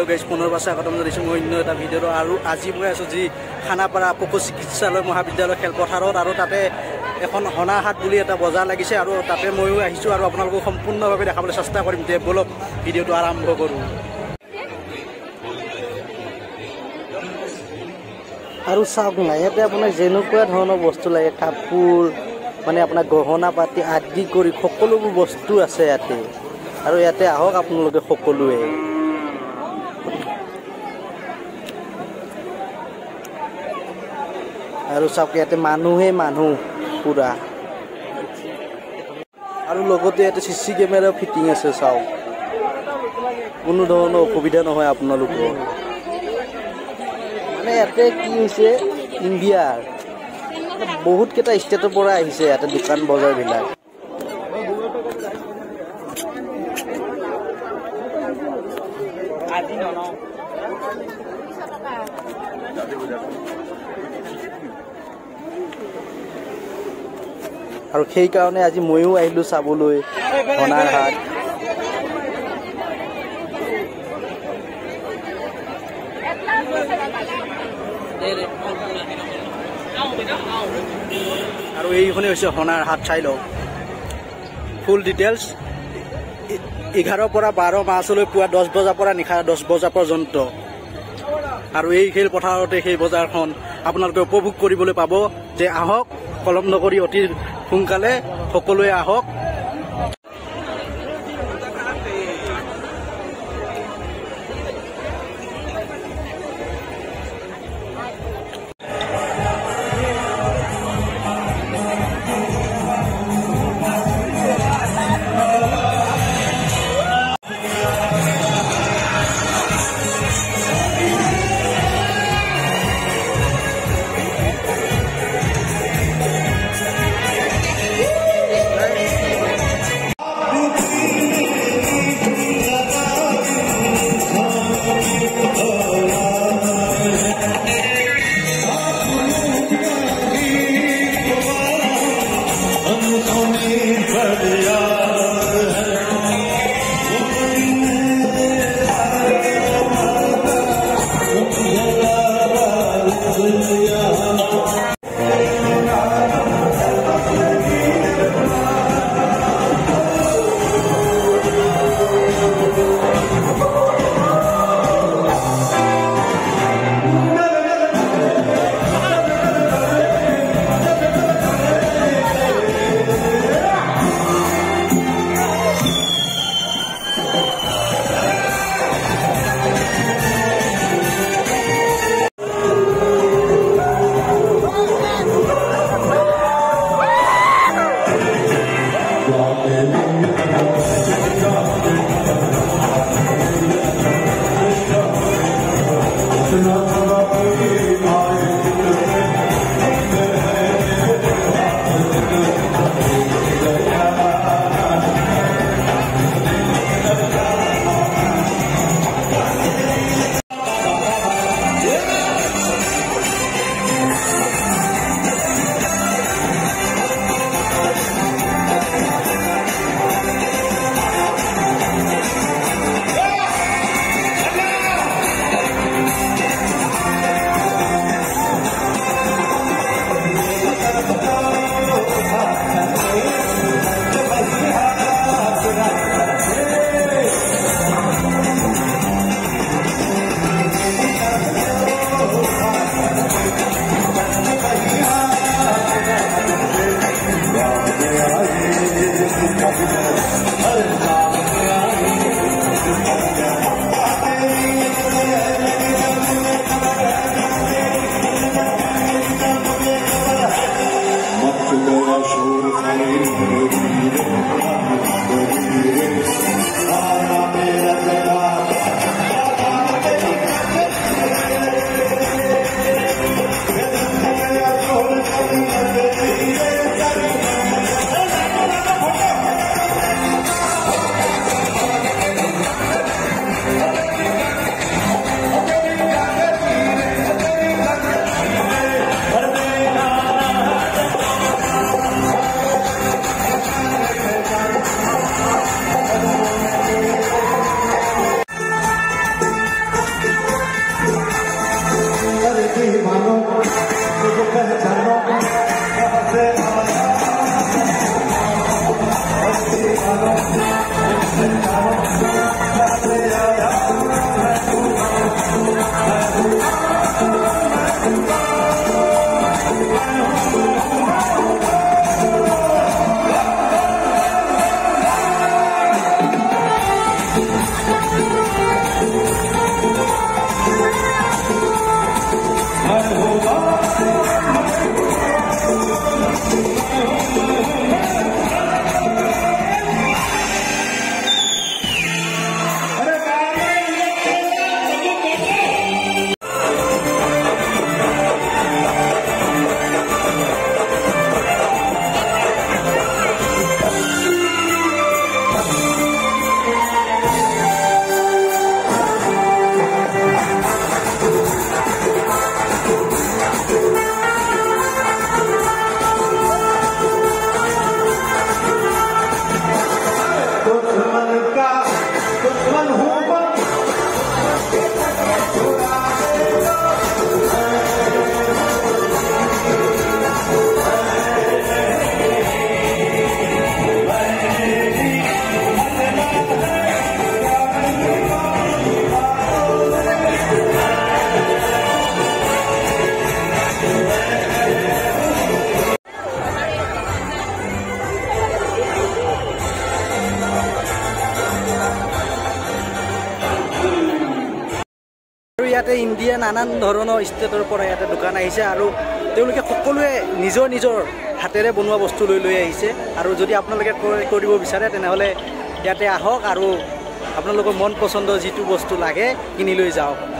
Guys পুনৰ পাছে আগত দিছোঁ মই অন্য এটা ভিডিঅ'টো। আৰু আজি মই আছোঁ যি খানাপাৰা পশু চিকিৎসালয় মহাবিদ্যালয় খেলপথাৰত, আৰু তাতে এখন হনাহাট বুলি এটা বজাৰ লাগিছে, আৰু তাতে ময়ো আহিছোঁ আৰু আপোনালোকক সম্পূৰ্ণভাৱে দেখাবলৈ চেষ্টা কৰিম। যে বলক ভিডিঅ'টো আৰম্ভ কৰোঁ। আৰু চাওক না, ইয়াতে আপোনাক যেনেকুৱা ধৰণৰ বস্তু লাগে, কাপোৰ মানে আপোনাৰ গহনা পাতি আদি কৰি সকলোবোৰ বস্তু আছে ইয়াতে। আৰু ইয়াতে আহক আপোনালোকে সকলোৱে। আৰু চাওক ইয়াতে মানুহে মানুহ পুৰা, আৰু লগতে ইয়াতে CC কেমেৰা ফিটিং আছে। চাওক কোনো ধৰণৰ অসুবিধা নহয় আপোনালোকৰ। মানে ইয়াতে কি হৈছে, ইণ্ডিয়াৰ বহুত কেইটা ষ্টেটৰ পৰা আহিছে ইয়াতে দোকান বজাৰবিলাক। আৰু সেইকাৰণে আজি ময়ো আহিলোঁ চাবলৈ হনাৰ হাট। আৰু এইখনে হৈছে হনাৰ হাট। চাই লওক ফুল ডিটেইলছ। 11 পৰা 12 মাৰ্চলৈ পুৱা 10 বজাৰ পৰা নিশা 10 বজা পৰ্যন্ত। আৰু এই খেলপথাৰতে সেই বজাৰখন আপোনালোকে উপভোগ কৰিবলৈ পাব। যে আহক, পলম নকৰি অতি সোনকালে সকলোৱে আহক। ইয়াতে ইণ্ডিয়ান নানান ধৰণৰ ষ্টেটৰ পৰা ইয়াতে দোকান আহিছে আৰু তেওঁলোকে সকলোৱে নিজৰ নিজৰ হাতেৰে বনোৱা বস্তু লৈ আহিছে আৰু যদি আপোনালোকে ক্ৰয় কৰিব বিচাৰে তেনেহ'লে ইয়াতে আহক আৰু আপোনালোকৰ মন পচন্দৰ যিটো বস্তু লাগে কিনি লৈ যাওক।